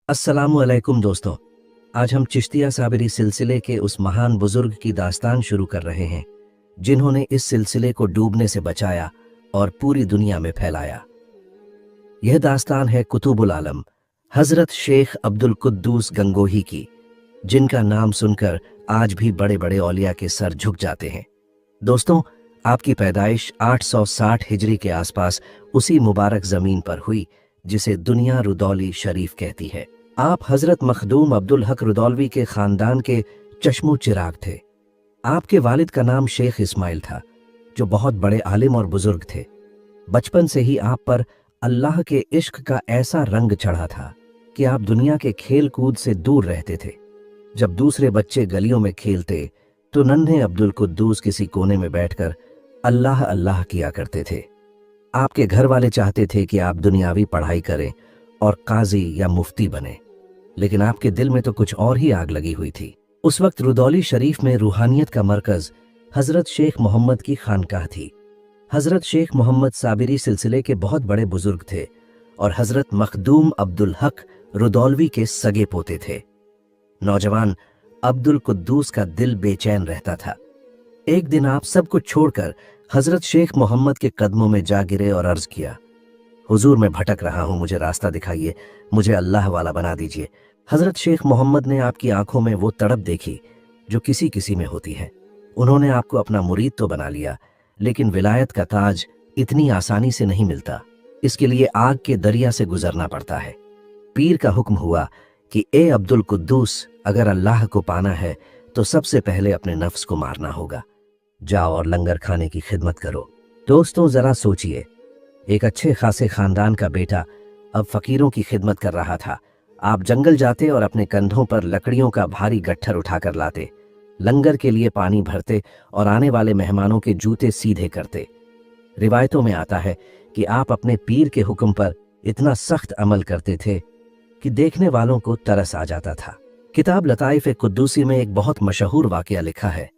अस्सलामुअलैकुम दोस्तों, आज हम चिश्तिया साबिरी सिलसिले के उस महान बुजुर्ग की दास्तान शुरू कर रहे हैं जिन्होंने इस सिलसिले को डूबने से बचाया और पूरी दुनिया में फैलाया। यह दास्तान है कुतुबुल आलम हजरत शेख अब्दुल कुद्दूस गंगोही की, जिनका नाम सुनकर आज भी बड़े बड़े औलिया के सर झुक जाते हैं। दोस्तों, आपकी पैदाइश 860 हिजरी के आसपास उसी मुबारक जमीन पर हुई जिसे दुनिया रुदौली शरीफ कहती है। आप हजरत मखदूम अब्दुल हक रुदौलवी के खानदान के चश्मो चिराग थे। आपके वालिद का नाम शेख इस्माइल था, जो बहुत बड़े आलिम और बुजुर्ग थे। बचपन से ही आप पर अल्लाह के इश्क का ऐसा रंग चढ़ा था कि आप दुनिया के खेल कूद से दूर रहते थे। जब दूसरे बच्चे गलियों में खेलते तो नन्हे अब्दुल कुद्दूस किसी कोने में बैठकर अल्लाह अल्लाह किया करते थे। आपके घर वाले चाहते थे कि आप दुनियावी पढ़ाई करें और काजी या मुफ्ती बने, लेकिन आपके दिल में तो कुछ और ही आग लगी हुई थी। उस वक्त रुदौली शरीफ में रूहानियत का मरकज हजरत शेख मोहम्मद की खानकाह थी। हजरत शेख मोहम्मद साबिरी सिलसिले के बहुत बड़े बुजुर्ग थे और हजरत मखदूम अब्दुल हक रुदौलवी के सगे पोते थे। नौजवान अब्दुल कुद्दूस का दिल बेचैन रहता था। एक दिन आप सब कुछ छोड़कर हजरत शेख मोहम्मद के कदमों में जा गिरे और अर्ज किया, हुजूर मैं भटक रहा हूं, मुझे रास्ता दिखाइए, मुझे अल्लाह वाला बना दीजिए। हजरत शेख मोहम्मद ने आपकी आंखों में वो तड़प देखी जो किसी किसी में होती है। उन्होंने आपको अपना मुरीद तो बना लिया, लेकिन विलायत का ताज इतनी आसानी से नहीं मिलता। इसके लिए आग के दरिया से गुजरना पड़ता है। पीर का हुक्म हुआ कि ए अब्दुल कुद्दूस, अगर अल्लाह को पाना है तो सबसे पहले अपने नफ्स को मारना होगा। जाओ और लंगर खाने की खिदमत करो। दोस्तों, जरा सोचिए, एक अच्छे खासे खानदान का बेटा अब फकीरों की खिदमत कर रहा था। आप जंगल जाते और अपने कंधों पर लकड़ियों का भारी गट्ठर उठाकर लाते, लंगर के लिए पानी भरते और आने वाले मेहमानों के जूते सीधे करते। रिवायतों में आता है कि आप अपने पीर के हुक्म पर इतना सख्त अमल करते थे कि देखने वालों को तरस आ जाता था। किताब लताइफ कुद्दूसी में एक बहुत मशहूर वाकया लिखा है।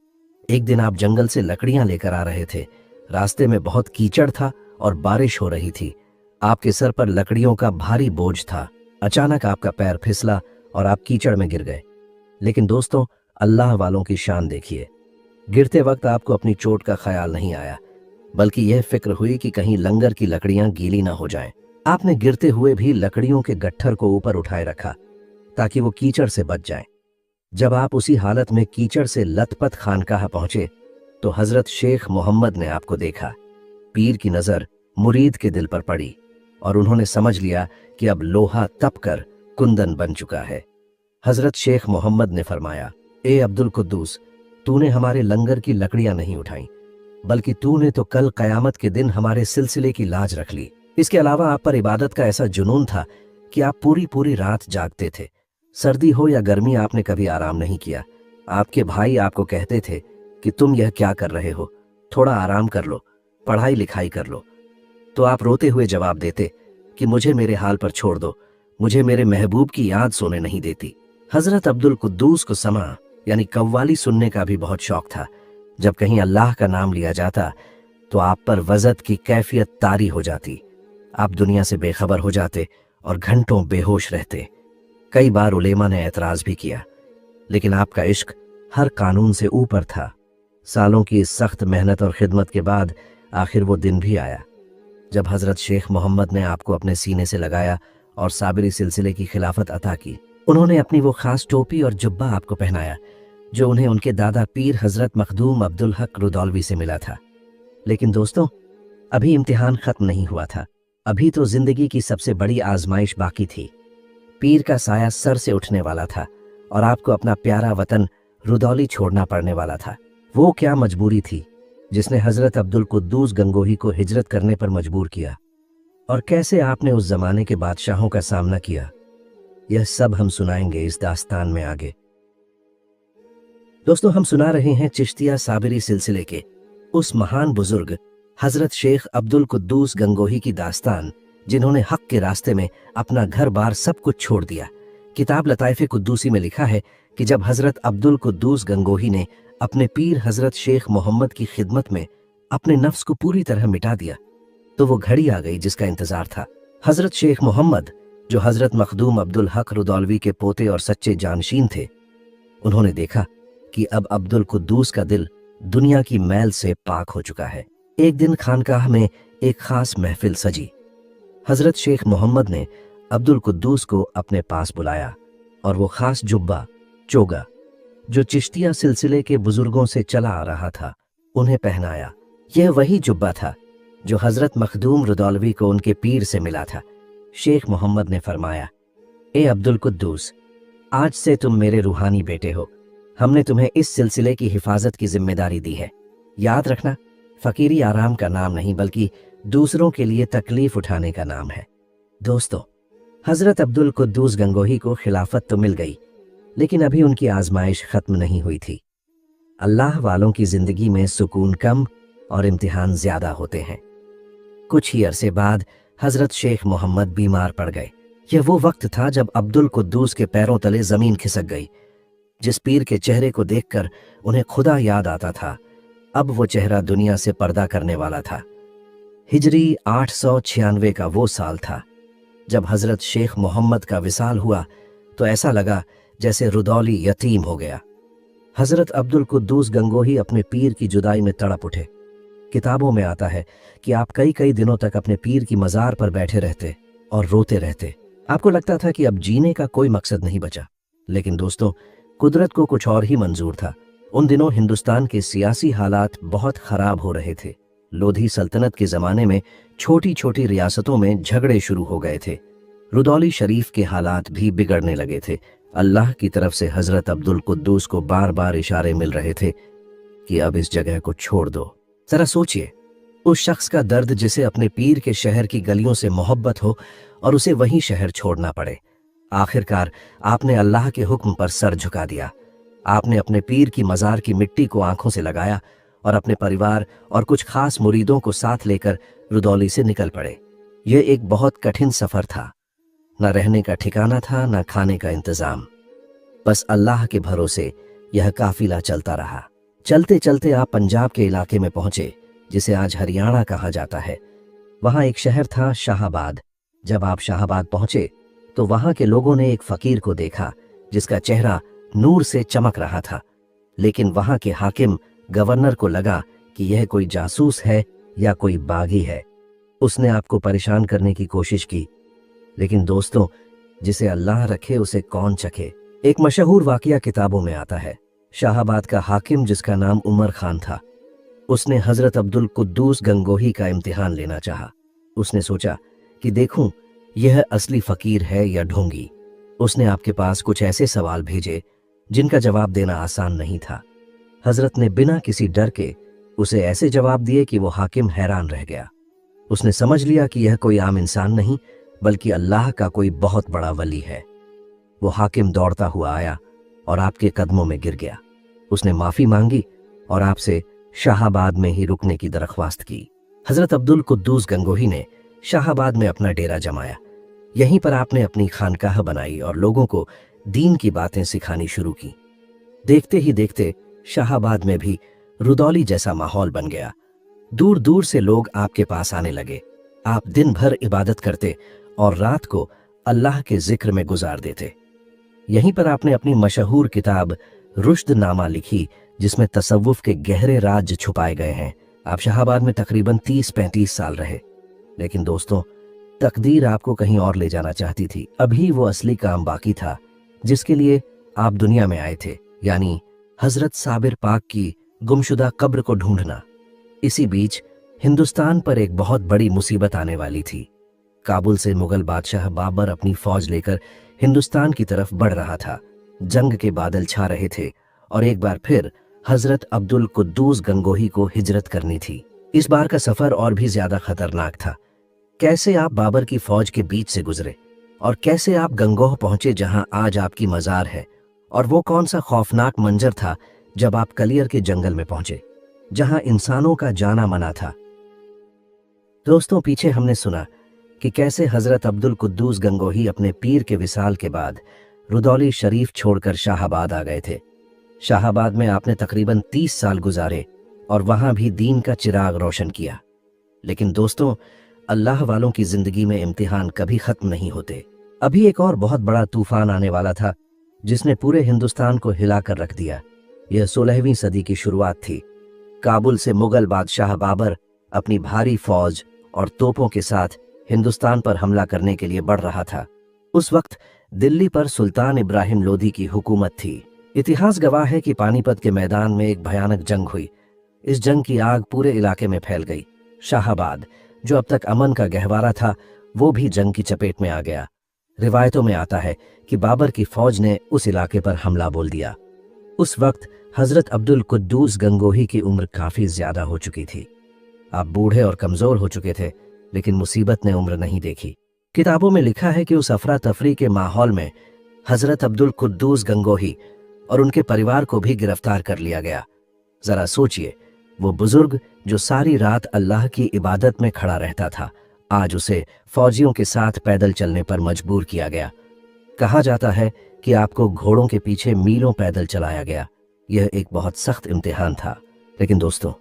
एक दिन आप जंगल से लकड़ियां लेकर आ रहे थे। रास्ते में बहुत कीचड़ था और बारिश हो रही थी। आपके सर पर लकड़ियों का भारी बोझ था। अचानक आपका पैर फिसला और आप कीचड़ में गिर गए। लेकिन दोस्तों, अल्लाह वालों की शान देखिए। गिरते वक्त आपको अपनी चोट का ख्याल नहीं आया, बल्कि यह फिक्र हुई कि कहीं लंगर की लकड़ियां गीली ना हो जाएं। आपने गिरते हुए भी लकड़ियों के गट्ठर को ऊपर उठाए रखा ताकि वो कीचड़ से बच जाएं। जब आप उसी हालत में कीचड़ से लथपथ खानकाह पहुंचे तो हजरत शेख मोहम्मद ने आपको देखा। पीर की नजर मुरीद के दिल पर पड़ी और उन्होंने समझ लिया कि अब लोहा तप कर कुंदन बन चुका है। हजरत शेख मोहम्मद ने फरमाया, ए अब्दुल कुद्दूस, तूने हमारे लंगर की लकड़ियां नहीं उठाई, बल्कि तूने तो कल कयामत के दिन हमारे सिलसिले की लाज रख ली। इसके अलावा आप पर इबादत का ऐसा जुनून था कि आप पूरी पूरी रात जागते थे। सर्दी हो या गर्मी, आपने कभी आराम नहीं किया। आपके भाई आपको कहते थे कि तुम यह क्या कर रहे हो, थोड़ा आराम कर लो, पढ़ाई लिखाई कर लो। तो आप रोते हुए जवाब देते कि मुझे मेरे हाल पर छोड़ दो, मुझे मेरे महबूब की याद सोने नहीं देती। हजरत अब्दुल कुद्दूस को समा यानी कव्वाली सुनने का भी बहुत शौक था। जब कहीं अल्लाह का नाम लिया जाता तो आप पर वज़त की कैफियत तारी हो जाती। आप दुनिया से बेखबर हो जाते और घंटों बेहोश रहते। कई बार उलेमा ने एतराज भी किया, लेकिन आपका इश्क हर कानून से ऊपर था। सालों की इस सख्त मेहनत और खिदमत के बाद आखिर वो दिन भी आया जब हजरत शेख मोहम्मद ने आपको अपने सीने से लगाया और साबिरी सिलसिले की खिलाफत अता की। उन्होंने अपनी वो खास टोपी और जुब्बा आपको पहनाया जो उन्हें उनके दादा पीर हजरत मखदूम अब्दुल हक रुदौलवी से मिला था। लेकिन दोस्तों, अभी इम्तिहान खत्म नहीं हुआ था। अभी तो जिंदगी की सबसे बड़ी आजमाइश बाकी थी। पीर का साया सर से उठने वाला था और आपको अपना प्यारा वतन रुदौली छोड़ना पड़ने वाला था। वो क्या मजबूरी थी जिसने हजरत अब्दुल कुद्दूस गंगोही को हिजरत करने पर मजबूर किया, और कैसे आपने उस जमाने के बादशाहों का सामना किया, यह सब हम सुनाएंगे इस दास्तान में आगे। दोस्तों, हम सुना रहे हैं चिश्तिया साबिरी सिलसिले के उस महान बुजुर्ग हजरत शेख अब्दुल कुद्दूस गंगोही की दास्तान, जिन्होंने हक के रास्ते में अपना घर बार सब कुछ छोड़ दिया। किताब लताइफ कुद्दूसी में लिखा है कि जब हजरत अब्दुल कुद्दूस गंगोही ने अपने पीर हजरत शेख मोहम्मद की खिदमत में अपने नफ्स को पूरी तरह मिटा दिया तो वो घड़ी आ गई जिसका इंतजार था। हजरत शेख मोहम्मद जो हजरत मखदूम अब्दुल हक रुदौलवी के पोते और सच्चे जानशीन थे, उन्होंने देखा कि अब अब्दुल कुद्दूस का दिल दुनिया की मैल से पाक हो चुका है। एक दिन खानकाह में एक खास महफिल सजी। हजरत शेख मोहम्मद ने अब्दुल कुद्दूस को अपने पास बुलाया और वो खास जुब्बा चोगा जो चिश्तिया सिलसिले के बुजुर्गों से चला आ रहा था उन्हें पहनाया। यह वही जुब्बा था जो हजरत मखदूम रुदौलवी को उनके पीर से मिला था। शेख मोहम्मद ने फरमाया, ए अब्दुल कुद्दूस, आज से तुम मेरे रूहानी बेटे हो। हमने तुम्हें इस सिलसिले की हिफाजत की जिम्मेदारी दी है। याद रखना, फकीरी आराम का नाम नहीं बल्कि दूसरों के लिए तकलीफ उठाने का नाम है। दोस्तों, हजरत अब्दुल कुद्दूस गंगोही को खिलाफत तो मिल गई, लेकिन अभी उनकी आजमाइश खत्म नहीं हुई थी। अल्लाह वालों की जिंदगी में सुकून कम और इम्तिहान ज्यादा होते हैं। कुछ ही अरसे बाद हजरत शेख मोहम्मद बीमार पड़ गए। यह वो वक्त था जब अब्दुल कुद्दूस के पैरों तले जमीन खिसक गई। जिस पीर के चेहरे को देखकर उन्हें खुदा याद आता था, अब वो चेहरा दुनिया से पर्दा करने वाला था। हिजरी 896 का वो साल था जब हजरत शेख मोहम्मद का विसाल हुआ तो ऐसा लगा जैसे रुदौली यतीम हो गया। हजरत अब्दुल कुद्दूस गंगोही अपने पीर की जुदाई में तड़प उठे। किताबों में आता है कि आप कई कई दिनों तक अपने पीर की मजार पर बैठे रहते और रोते रहते। आपको लगता था कि अब जीने का कोई मकसद नहीं बचा। लेकिन दोस्तों, कुदरत को कुछ और ही मंजूर था। उन दिनों हिंदुस्तान के सियासी हालात बहुत खराब हो रहे थे। लोधी सल्तनत के जमाने में छोटी छोटी रियासतों में झगड़े शुरू हो गए थे। रुदौली शरीफ के हालात भी बिगड़ने लगे थे। अल्लाह की तरफ से हजरत अब्दुल कुद्दूस को बार बार इशारे मिल रहे थे कि अब इस जगह को छोड़ दो। जरा सोचिए, उस शख्स का दर्द जिसे अपने पीर के शहर की गलियों से मोहब्बत हो और उसे वही शहर छोड़ना पड़े। आखिरकार आपने अल्लाह के हुक्म पर सर झुका दिया। आपने अपने पीर की मजार की मिट्टी को आंखों से लगाया और अपने परिवार और कुछ खास मुरीदों को साथ लेकर रुदौली से निकल पड़े। यह एक बहुत कठिन सफर था। न रहने का ठिकाना था, न खाने का इंतजाम। बस अल्लाह के भरोसे यह काफिला चलता रहा। चलते चलते आप पंजाब के इलाके में पहुंचे जिसे आज हरियाणा कहा जाता है। वहां एक शहर था शाहाबाद। जब आप शाहाबाद पहुंचे तो वहां के लोगों ने एक फकीर को देखा जिसका चेहरा नूर से चमक रहा था। लेकिन वहां के हाकिम गवर्नर को लगा कि यह कोई जासूस है या कोई बागी है। उसने आपको परेशान करने की कोशिश की। लेकिन दोस्तों, जिसे अल्लाह रखे उसे कौन चखे। एक मशहूर वाकया किताबों में आता है। शाहाबाद का हाकिम, जिसका नाम उमर खान था, उसने हजरत अब्दुल कुद्दूस गंगोही का इम्तिहान लेना चाहा। उसने सोचा कि देखूं यह असली फकीर है या ढोंगी। उसने आपके पास कुछ ऐसे सवाल भेजे जिनका जवाब देना आसान नहीं था। हजरत ने बिना किसी डर के उसे ऐसे जवाब दिए कि वो हाकिम हैरान रह गया। उसने समझ लिया कि यह कोई आम इंसान नहीं बल्कि अल्लाह का कोई बहुत बड़ा वली है। वो हाकिम दौड़ता हुआ आया और आपके कदमों में गिर गया। उसने माफी मांगी और आपसे शाहाबाद में ही रुकने की दरख्वास्त की। हजरत अब्दुल कुद्दूस गंगोही ने शाहाबाद में अपना डेरा जमाया। यहीं पर आपने अपनी खानकाह बनाई और लोगों को दीन की बातें सिखानी शुरू की। देखते ही देखते शाहाबाद में भी रुदौली जैसा माहौल बन गया। दूर दूर से लोग आपके पास आने लगे। आप दिन भर इबादत करते और रात को अल्लाह के जिक्र में गुजार देते। यहीं पर आपने अपनी मशहूर किताब रुश्द नामा लिखी जिसमें तसव्वुफ के गहरे राज छुपाए गए हैं। आप शाहाबाद में तकरीबन 30-35 साल रहे। लेकिन दोस्तों, तकदीर आपको कहीं और ले जाना चाहती थी। अभी वो असली काम बाकी था जिसके लिए आप दुनिया में आए थे, यानी हजरत साबिर पाक की गुमशुदा कब्र को ढूंढना। इसी बीच हिंदुस्तान पर एक बहुत बड़ी मुसीबत आने वाली थी। काबुल से मुगल बादशाह बाबर अपनी फौज लेकर हिंदुस्तान की तरफ बढ़ रहा था। जंग के बादल छा रहे थे और एक बार फिर हजरत अब्दुल कुद्दूस गंगोही को हिजरत करनी थी। इस बार का सफर और भी ज्यादा खतरनाक था। कैसे आप बाबर की फौज के बीच से गुजरे और कैसे आप गंगोह पहुंचे जहां आज आपकी मजार है, और वो कौन सा खौफनाक मंजर था जब आप कलियर के जंगल में पहुंचे जहां इंसानों का जाना मना था। दोस्तों, पीछे हमने सुना कि कैसे हजरत अब्दुल कुद्दूस गंगोही अपने पीर के विसाल के बाद रुदौली शरीफ छोड़कर शाहाबाद आ गए थे। शाहाबाद में आपने तकरीबन 30 साल गुजारे और वहां भी दीन का चिराग रोशन किया। लेकिन दोस्तों, अल्लाह वालों की जिंदगी में इम्तिहान कभी खत्म नहीं होते। अभी एक और बहुत बड़ा तूफान आने वाला था जिसने पूरे हिंदुस्तान को हिलाकर रख दिया। यह 16वीं सदी की शुरुआत थी। काबुल से मुगल बादशाह बाबर अपनी भारी फौज और तोपों के साथ हिंदुस्तान पर हमला करने के लिए बढ़ रहा था। उस वक्त दिल्ली पर सुल्तान इब्राहिम लोधी की हुकूमत थी। इतिहास गवाह है कि पानीपत के मैदान में एक भयानक जंग हुई। इस जंग की आग पूरे इलाके में फैल गई। शाहाबाद, जो अब तक अमन का गहवारा था, वो भी जंग की चपेट में आ गया। रिवायतों में आता है कि बाबर की फौज ने उस इलाके पर हमला बोल दिया। उस वक्त हजरत अब्दुल कुद्दूस गंगोही की उम्र काफी ज्यादा हो चुकी थी। आप बूढ़े और कमजोर हो चुके थे, लेकिन मुसीबत ने उम्र नहीं देखी। किताबों में लिखा है कि उस अफरा तफरी के माहौल में हजरत अब्दुल कुद्दूस गंगोही और उनके परिवार को भी गिरफ्तार कर लिया गया। जरा सोचिए, वो बुजुर्ग जो सारी रात अल्लाह की इबादत में खड़ा रहता था, आज उसे फौजियों के साथ पैदल चलने पर मजबूर किया गया। कहा जाता है कि आपको घोड़ों के पीछे मीलों पैदल चलाया गया। यह एक बहुत सख्त इम्तिहान था। लेकिन दोस्तों,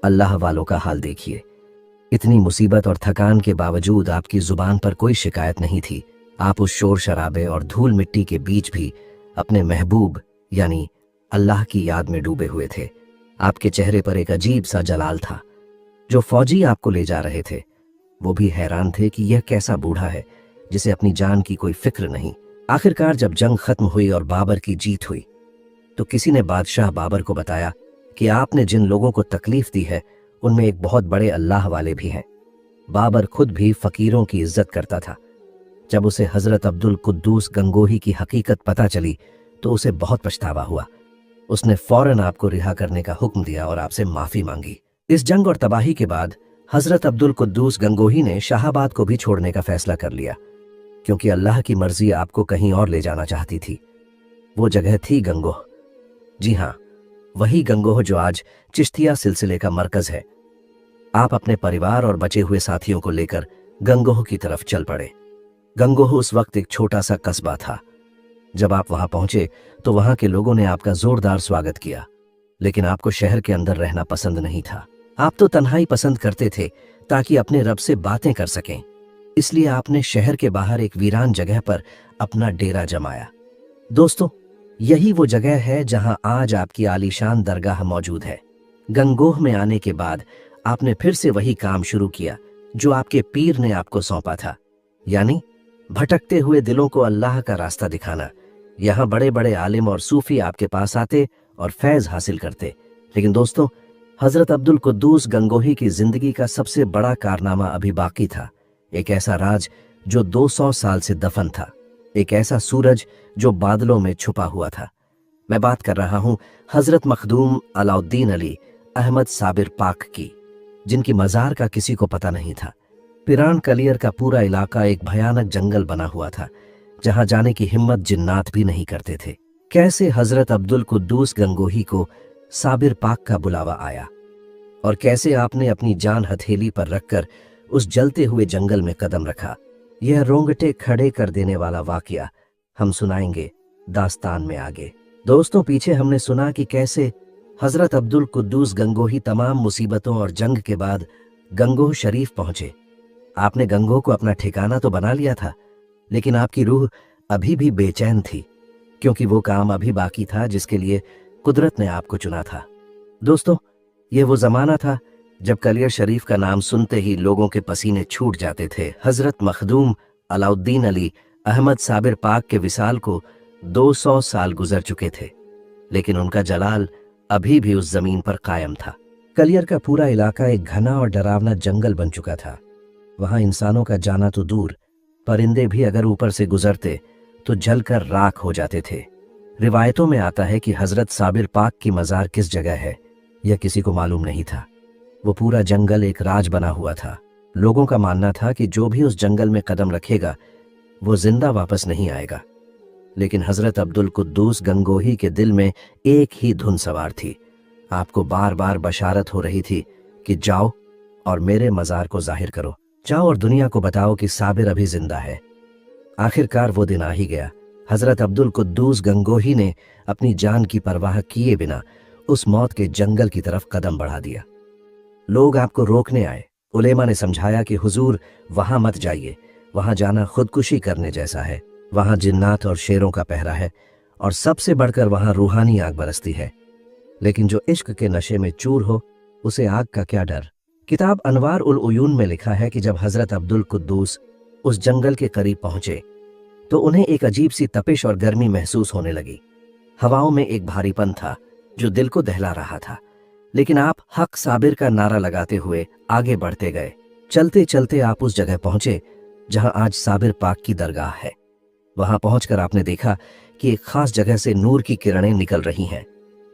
अल्लाह वालों का हाल देखिए। इतनी मुसीबत और थकान के बावजूद आपकी जुबान पर कोई शिकायत नहीं थी। आप उस शोर शराबे और धूल मिट्टी के बीच भी अपने महबूब यानी अल्लाह की याद में डूबे हुए थे। आपके चेहरे पर एक अजीब सा जलाल था। जो फौजी आपको ले जा रहे थे वो भी हैरान थे कि यह कैसा बूढ़ा है जिसे अपनी जान की कोई फिक्र नहीं। आखिरकार जब जंग खत्म हुई और बाबर की जीत हुई तो किसी ने बादशाह बाबर को बताया कि आपने जिन लोगों को तकलीफ दी है उनमें एक बहुत बड़े अल्लाह वाले भी हैं। बाबर खुद भी फकीरों की इज्जत करता था। जब उसे हजरत अब्दुल कुद्दूस गंगोही की हकीकत पता चली तो उसे बहुत पछतावा हुआ। उसने फौरन आपको रिहा करने का हुक्म दिया और आपसे माफी मांगी। इस जंग और तबाही के बाद हजरत अब्दुल कुद्दूस गंगोही ने शाहाबाद को भी छोड़ने का फैसला कर लिया, क्योंकि अल्लाह की मर्जी आपको कहीं और ले जाना चाहती थी। वो जगह थी गंगोह। जी हाँ, वही गंगोह जो आज चिश्तिया सिलसिले का मरकज है। आप अपने परिवार और बचे हुए साथियों को लेकर गंगोह की तरफ चल पड़े। गंगोह उस वक्त एक छोटा सा कस्बा था। जब आप वहां पहुंचे तो वहां के लोगों ने आपका जोरदार स्वागत किया, लेकिन आपको शहर के अंदर रहना पसंद नहीं था। आप तो तन्हाई पसंद करते थे ताकि अपने रब से बातें कर सकें। इसलिए आपने शहर के बाहर एक वीरान जगह पर अपना डेरा जमाया। दोस्तों, यही वो जगह है जहां आज आपकी आलीशान दरगाह मौजूद है। गंगोह में आने के बाद आपने फिर से वही काम शुरू किया जो आपके पीर ने आपको सौंपा था, यानी भटकते हुए दिलों को अल्लाह का रास्ता दिखाना। यहाँ बड़े बड़े आलिम और सूफी आपके पास आते और फैज हासिल करते। लेकिन दोस्तों, हजरत अब्दुल कुद्दूस गंगोही की जिंदगी का सबसे बड़ा कारनामा अभी बाकी था। एक ऐसा राज जो 200 साल से दफन था, एक ऐसा सूरज जो बादलों में छुपा हुआ था। मैं बात कर रहा हूं हजरत मखदूम अलाउद्दीन अली अहमद साबिर पाक की, जिनकी मजार का किसी को पता नहीं था। पिरान कलियर का पूरा इलाका एक भयानक जंगल बना हुआ था, जहां जाने की हिम्मत जिन्नात भी नहीं करते थे। कैसे हजरत अब्दुल कुद्दूस गंगोही को साबिर पाक का बुलावा आया और कैसे आपने अपनी जान हथेली पर रखकर उस जलते हुए जंगल में कदम रखा, यह रोंगटे खड़े कर देने वाला वाकया हम सुनाएंगे दास्तान में आगे। दोस्तों, पीछे हमने सुना कि कैसे हजरत अब्दुल कुद्दूस गंगोही तमाम मुसीबतों और जंग के बाद गंगोह शरीफ पहुंचे। आपने गंगोह को अपना ठिकाना तो बना लिया था, लेकिन आपकी रूह अभी भी बेचैन थी, क्योंकि वो काम अभी बाकी था जिसके लिए कुदरत ने आपको चुना था। दोस्तों, ये वो जमाना था जब कलियर शरीफ का नाम सुनते ही लोगों के पसीने छूट जाते थे। हजरत मखदूम अलाउद्दीन अली अहमद साबिर पाक के विसाल को 200 साल गुजर चुके थे, लेकिन उनका जलाल अभी भी उस जमीन पर कायम था। कलियर का पूरा इलाका एक घना और डरावना जंगल बन चुका था। वहां इंसानों का जाना तो दूर, परिंदे भी अगर ऊपर से गुजरते तो जलकर राख हो जाते थे। रिवायतों में आता है कि हजरत साबिर पाक की मजार किस जगह है यह किसी को मालूम नहीं था। वो पूरा जंगल एक राज बना हुआ था। लोगों का मानना था कि जो भी उस जंगल में कदम रखेगा वो जिंदा वापस नहीं आएगा। लेकिन हजरत अब्दुल कुद्दूस गंगोही के दिल में एक ही धुन सवार थी। आपको बार बार बशारत हो रही थी कि जाओ और मेरे मजार को जाहिर करो, जाओ और दुनिया को बताओ कि साबिर अभी जिंदा है। आखिरकार वो दिन आ ही गया। हजरत अब्दुल कुद्दूस गंगोही ने अपनी जान की परवाह किए बिना उस मौत के जंगल की तरफ कदम बढ़ा दिया। लोग आपको रोकने आए। उलेमा ने समझाया कि हुजूर वहां मत जाइए, वहां जाना खुदकुशी करने जैसा है। वहां जिन्नात और शेरों का पहरा है, और सबसे बढ़कर वहां रूहानी आग बरसती है। लेकिन जो इश्क के नशे में चूर हो, उसे आग का क्या डर। किताब अनवार उल उयून में लिखा है कि जब हजरत अब्दुल कुद्दूस उस जंगल के करीब पहुंचे तो उन्हें एक अजीब सी तपिश और गर्मी महसूस होने लगी। हवाओं में एक भारीपन था जो दिल को दहला रहा था। लेकिन आप हक साबिर का नारा लगाते हुए आगे बढ़ते गए। चलते चलते आप उस जगह पहुंचे जहां आज साबिर पाक की दरगाह है। वहां पहुंचकर आपने देखा कि एक खास जगह से नूर की किरणें निकल रही हैं।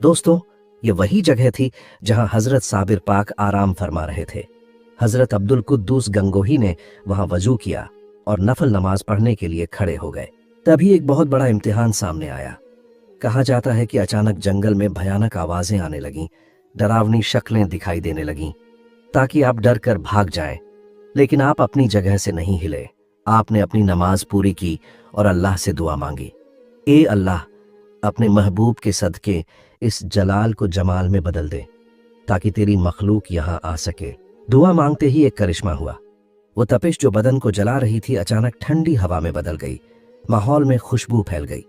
दोस्तों, ये वही जगह थी जहां हजरत साबिर पाक आराम फरमा रहे थे। हजरत अब्दुल कुद्दूस गंगोही ने वहां वजू किया और नफल नमाज पढ़ने के लिए खड़े हो गए। तभी एक बहुत बड़ा इम्तिहान सामने आया। कहा जाता है कि अचानक जंगल में भयानक आवाजें आने लगीं, डरावनी शक्लें दिखाई देने लगीं, ताकि आप डर कर भाग जाएं। लेकिन आप अपनी जगह से नहीं हिले। आपने अपनी नमाज पूरी की और अल्लाह से दुआ मांगी, ए अल्लाह, अपने महबूब के सदके इस जलाल को जमाल में बदल दे ताकि तेरी मखलूक यहां आ सके। दुआ मांगते ही एक करिश्मा हुआ। वो तपिश जो बदन को जला रही थी अचानक ठंडी हवा में बदल गई। माहौल में खुशबू फैल गई।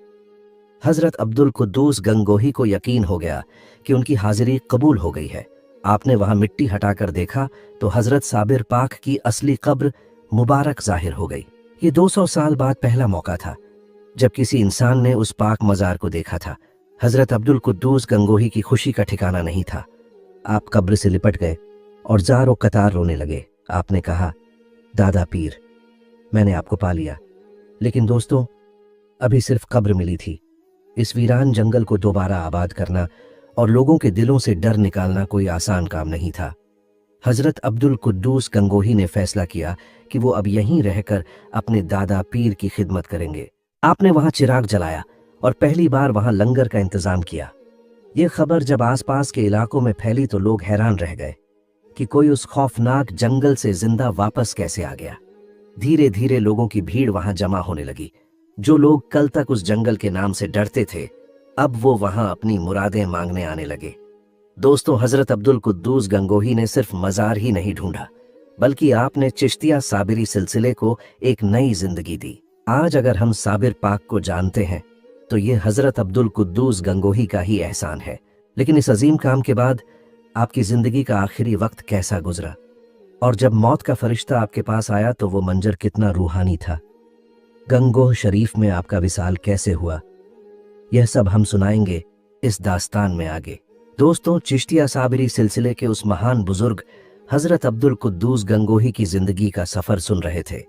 हजरत अब्दुल कुद्दूस गंगोही को यकीन हो गया कि उनकी हाजिरी कबूल हो गई है। आपने वहां मिट्टी हटाकर देखा तो हजरत साबिर पाक की असली कब्र मुबारक जाहिर हो गई। ये 200 साल बाद पहला मौका था जब किसी इंसान ने उस पाक मजार को देखा था। हजरत अब्दुल कुद्दूस गंगोही की खुशी का ठिकाना नहीं था। आप कब्र से लिपट गए और जारो कतार रोने लगे। आपने कहा, दादा पीर, मैंने आपको पा लिया। लेकिन दोस्तों, अभी सिर्फ कब्र मिली थी। इस वीरान जंगल को दोबारा आबाद करना और लोगों के दिलों से डर निकालना कोई आसान काम नहीं था। हजरत अब्दुल कुद्दूस गंगोही ने फैसला किया कि वो अब यहीं रहकर अपने दादा पीर की खिदमत करेंगे। आपने वहां चिराग जलाया और पहली बार वहां लंगर का इंतजाम किया। ये खबर जब आसपास के इलाकों में फैली तो लोग हैरान रह गए कि कोई उस खौफनाक जंगल से जिंदा वापस कैसे आ गया। धीरे धीरे लोगों की भीड़ वहां जमा होने लगी। जो लोग कल तक उस जंगल के नाम से डरते थे, अब वो वहां अपनी मुरादें मांगने आने लगे। दोस्तों, हजरत अब्दुल कुद्दूस गंगोही ने सिर्फ मजार ही नहीं ढूंढा, बल्कि आपने चिश्तिया साबिरी सिलसिले को एक नई जिंदगी दी। आज अगर हम साबिर पाक को जानते हैं तो ये हजरत अब्दुल कुद्दूस गंगोही का ही एहसान है। लेकिन इस अजीम काम के बाद आपकी जिंदगी का आखिरी वक्त कैसा गुजरा, और जब मौत का फरिश्ता आपके पास आया तो वो मंजर कितना रूहानी था। गंगोह शरीफ में आपका विसाल कैसे हुआ, यह सब हम सुनाएंगे इस दास्तान में आगे। दोस्तों, चिश्तिया साबिरी सिलसिले के उस महान बुजुर्ग हजरत अब्दुल कुद्दूस गंगोही की जिंदगी का सफर सुन रहे थे।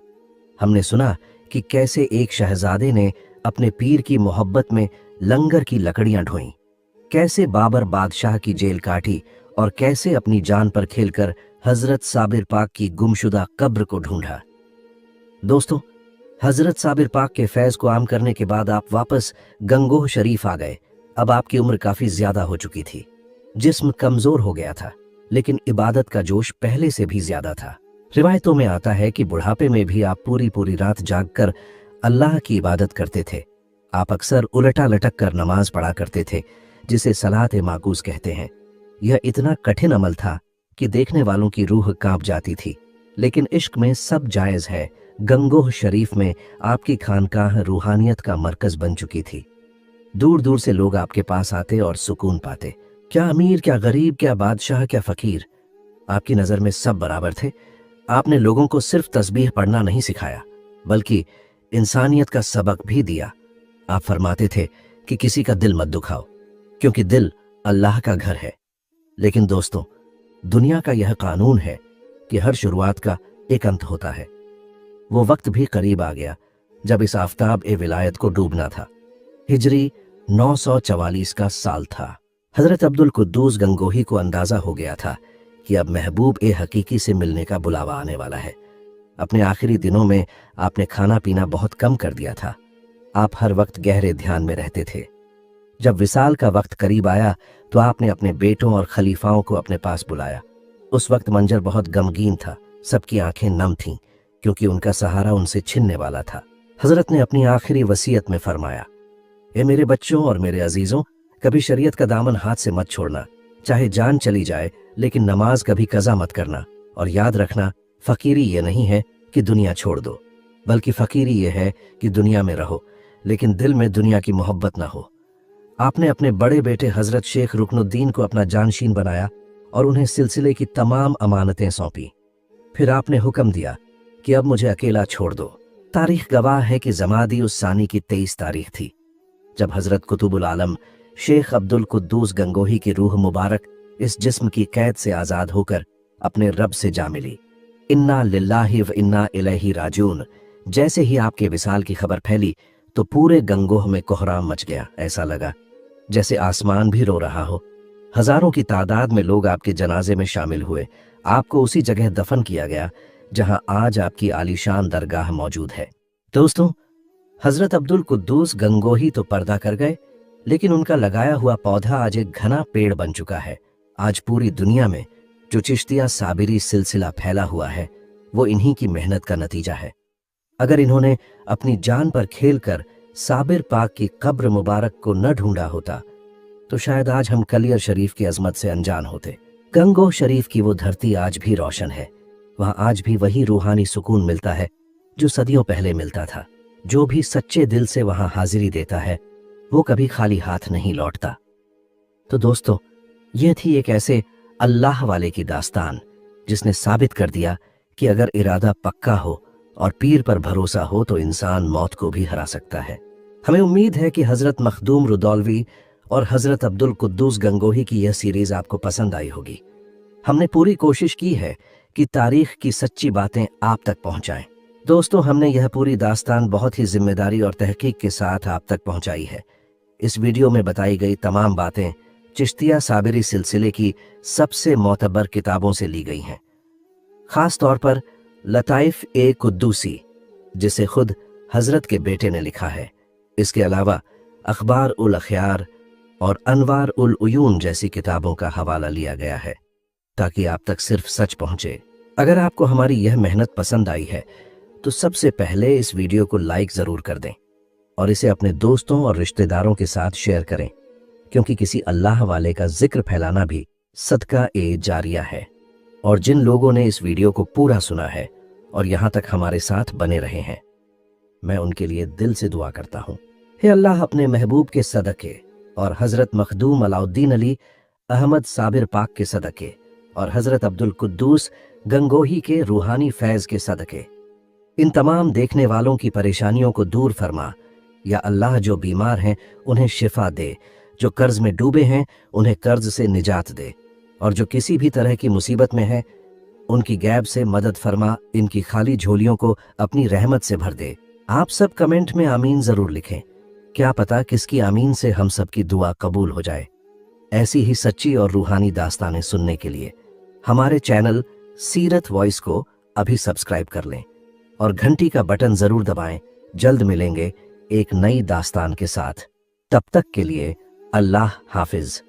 हमने सुना कि कैसे एक शहजादे ने अपने पीर की मोहब्बत में लंगर की लकड़ियां ढोईं, कैसे बाबर बादशाह की जेल काटी और कैसे अपनी जान पर खेलकर हजरत साबिर पाक की गुमशुदा कब्र को ढूंढा। दोस्तों, हजरत साबिर पाक के फैज को आम करने के बाद आप वापस गंगोह शरीफ आ गए। अब आपकी उम्र काफी ज्यादा हो चुकी थी, जिस्म कमजोर हो गया था, लेकिन इबादत का जोश पहले से भी ज्यादा था। रिवायतों में आता है कि बुढ़ापे में भी आप पूरी पूरी रात जागकर अल्लाह की इबादत करते थे। आप अक्सर उलटा लटक कर नमाज पढ़ा करते थे, जिसे सलात माकूस कहते हैं। यह इतना कठिन अमल था कि देखने वालों की रूह कांप जाती थी। लेकिन इश्क में सब जायज है। गंगोह शरीफ में आपकी खानकाह रूहानियत का मरकज बन चुकी थी। दूर दूर से लोग आपके पास आते और सुकून पाते। क्या अमीर, क्या गरीब, क्या बादशाह, क्या फकीर, आपकी नजर में सब बराबर थे। आपने लोगों को सिर्फ तस्बीह पढ़ना नहीं सिखाया, बल्कि इंसानियत का सबक भी दिया। आप फरमाते थे कि किसी का दिल मत दुखाओ, क्योंकि दिल अल्लाह का घर है। लेकिन दोस्तों, दुनिया का यह कानून है कि हर शुरुआत का एक अंत होता है। वो वक्त भी करीब आ गया जब इस आफताब ए विलायत को डूबना था। हिजरी 944 का साल था। हजरत अब्दुल कुद्दूस गंगोही को अंदाजा हो गया था कि अब महबूब ए हकीकी से मिलने का बुलावा आने वाला है। अपने आखिरी दिनों में आपने खाना पीना बहुत कम कर दिया था। आप हर वक्त गहरे ध्यान में रहते थे। जब विसाल का वक्त करीब आया तो आपने अपने बेटों और खलीफाओं को अपने पास बुलाया। उस वक्त मंजर बहुत गमगीन था। सबकी आंखें नम थीं, क्योंकि उनका सहारा उनसे छिनने वाला था। हजरत ने अपनी आखिरी वसीयत में फरमाया, ए मेरे बच्चों और मेरे अजीजों, कभी शरीयत का दामन हाथ से मत छोड़ना। चाहे जान चली जाए, लेकिन नमाज कभी कज़ा मत करना। और याद रखना, फकीरी ये नहीं है कि दुनिया छोड़ दो, बल्कि फ़कीरी ये है कि दुनिया में रहो लेकिन दिल में दुनिया की मोहब्बत ना हो। आपने अपने बड़े बेटे हज़रत शेख रुकनुद्दीन को अपना जानशीन बनाया और उन्हें सिलसिले की तमाम अमानतें सौंपी। फिर आपने हुक्म दिया कि अब मुझे अकेला छोड़ दो। तारीख गवाह है कि जमादी उस सानी की 23 तारीख थी जब हज़रत कुतुबुल आलम शेख अब्दुल कुद्दूस गंगोही की रूह मुबारक इस जिस्म की कैद से आज़ाद होकर अपने रब से जा मिली। इन्ना लिल्लाहि व इन्ना इलैहि राजिऊन। जैसे ही आपके विसाल की खबर फैली तो पूरे गंगोह में कोहराम मच गया। ऐसा लगा जैसे आसमान भी रो रहा हो। हजारों की तादाद में लोग आपके जनाजे में शामिल हुए। आपको उसी जगह दफन किया गया जहां आज आपकी आलीशान दरगाह मौजूद है। दोस्तों, हजरत अब्दुल कुद्दूस गंगोही तो पर्दा कर गए, लेकिन उनका लगाया हुआ पौधा आज एक घना पेड़ बन चुका है। आज पूरी दुनिया में जो चिश्तिया साबिरी सिलसिला फैला हुआ है वो इन्हीं की मेहनत का नतीजा है। अगर इन्होंने अपनी जान पर खेलकर साबिर पाक की कब्र मुबारक को न ढूंढा होता तो शायद आज हम कलियर शरीफ की अजमत से अनजान होते। गंगोह शरीफ की वो धरती आज भी रोशन है। वहां आज भी वही रूहानी सुकून मिलता है जो सदियों पहले मिलता था। जो भी सच्चे दिल से वहां हाजिरी देता है वो कभी खाली हाथ नहीं लौटता। तो दोस्तों, ये थी एक ऐसे अल्लाह वाले की दास्तान जिसने साबित कर दिया कि अगर इरादा पक्का हो और पीर पर भरोसा हो तो इंसान मौत को भी हरा सकता है। हमें उम्मीद है कि हजरत मखदूम रुदौलवी और हजरत अब्दुल कुद्दूस गंगोही की यह सीरीज आपको पसंद आई होगी। हमने पूरी कोशिश की है कि तारीख की सच्ची बातें आप तक पहुंचाएं। दोस्तों, हमने यह पूरी दास्तान बहुत ही जिम्मेदारी और तहकीक के साथ आप तक पहुंचाई है। इस वीडियो में बताई गई तमाम बातें चिश्तिया साबिरी सिलसिले की सबसे मोतबर किताबों से ली गई हैं, खास तौर पर लताइफ ए कुद्दूसी जिसे खुद हजरत के बेटे ने लिखा है। इसके अलावा अखबार उल अखयार और अनवार उल उयून जैसी किताबों का हवाला लिया गया है ताकि आप तक सिर्फ सच पहुंचे। अगर आपको हमारी यह मेहनत पसंद आई है तो सबसे पहले इस वीडियो को लाइक जरूर कर दें और इसे अपने दोस्तों और रिश्तेदारों के साथ शेयर करें, क्योंकि किसी अल्लाह वाले का जिक्र फैलाना भी सदका ए जारिया है। और जिन लोगों ने इस वीडियो को पूरा सुना है और यहां तक हमारे साथ बने रहे हैं, मैं उनके लिए दिल से दुआ करता हूं। हे अल्लाह, अपने महबूब के सदके और हजरत मखदूम अलाउद्दीन अली अहमद साबिर पाक के सदके और हजरत अब्दुल कुद्दूस गंगोही के रूहानी फैज के सदके इन तमाम देखने वालों की परेशानियों को दूर फरमा। या अल्लाह, जो बीमार हैं उन्हें शिफा दे, जो कर्ज में डूबे हैं उन्हें कर्ज से निजात दे, और जो किसी भी तरह की मुसीबत में है उनकी गैब से मदद फरमा, इनकी खाली झोलियों को अपनी रहमत से भर दे। आप सब कमेंट में आमीन जरूर लिखें। क्या पता किसकी आमीन से हम सबकी दुआ कबूल हो जाए। ऐसी ही सच्ची और रूहानी दास्तानें सुनने के लिए हमारे चैनल सीरत वॉइस को अभी सब्सक्राइब कर लें और घंटी का बटन जरूर दबाएं। जल्द मिलेंगे एक नई दास्तान के साथ। तब तक के लिए अल्लाह हाफिज।